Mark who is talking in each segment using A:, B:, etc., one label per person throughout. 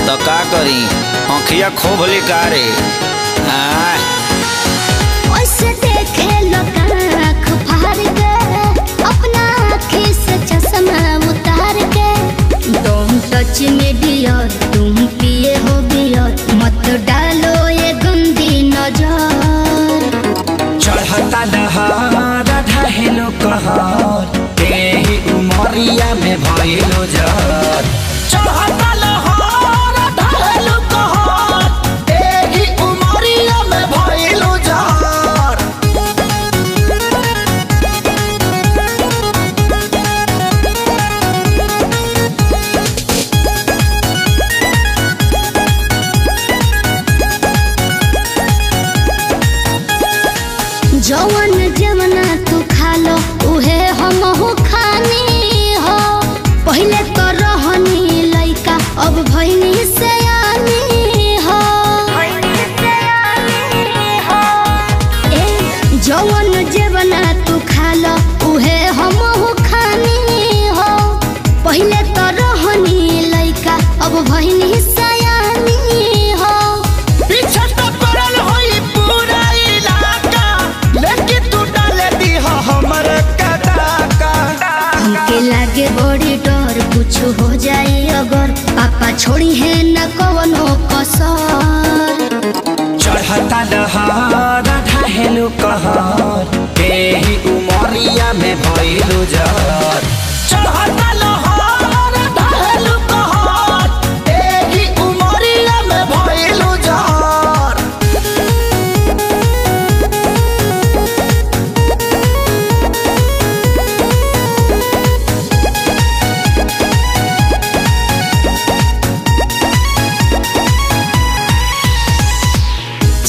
A: तो का करी आँखिया खोब लिकारे
B: ओसे देखे लोग आँख फाड़ के अपना आँखी से चश्मा उतार के तुम टच में डियर तुम पिए हो बियर मत डालो ये गंदी नजर
C: चढ़ता दहार ढहेलो कहर तेही उमरिया में भइलो जर चढ़ता लहर ढहेलो कहर तेही उमरिया में भइलो जर
B: जवन जवना तू खा लो उहे हमहू खानी हो पहले तो रहनी लइका अब भइनी सयानी हो ए जवन जवना तू खा लो उहे हमहू खानी हो पहले तो रहनी लइका अब भइनी सयानी हो
C: पीछे तो पड़ल होई पूरा इलाका लेकिन तू डाले दी हमर कदाका
B: हमके लागे बड़ी डर कुछ हो जाए अगर पापा छोड़ी है न कवनो कसर
C: चढ़ता दहार ढहेलो कहर तेही उमरिया में भइलो जर चढ़ता लहर ढहेलो कहर तेही उमरिया में भइलो जर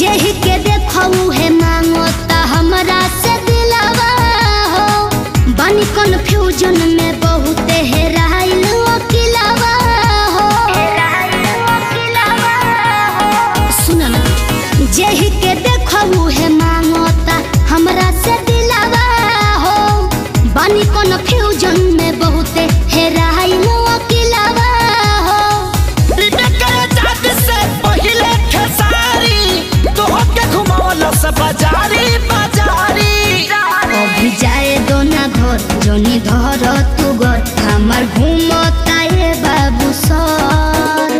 B: जेहि के देखऊ है मांगो ता हमरा से दिलावा हो बनी कन्फ्यूजन में बहुत हेराइल अकेलावा हो सुन ना जेहि के देखऊ है मांगो ता हमरा से दिलावा हो बनी कन्फ्यूजन में बहुत हेराइल अकेलावा हो
C: बाजारी बाजारी
B: अभी जाए दो ना घर जोनी धर तू घर हमार घूमता ये बाबू सर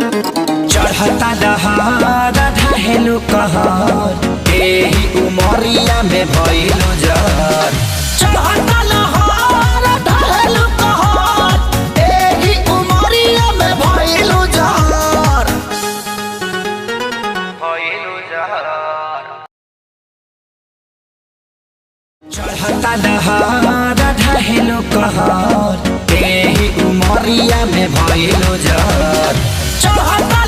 C: चढ़ता दहार ढहेलो कहर तेही उमरिया में भइलो जर चढ़ता लहर ढहेलो कहर तेही उमरिया में भइलो जर चढ़ता दहार ढहेलो कहर तेही उमरिया में भइलो जर चढ़ता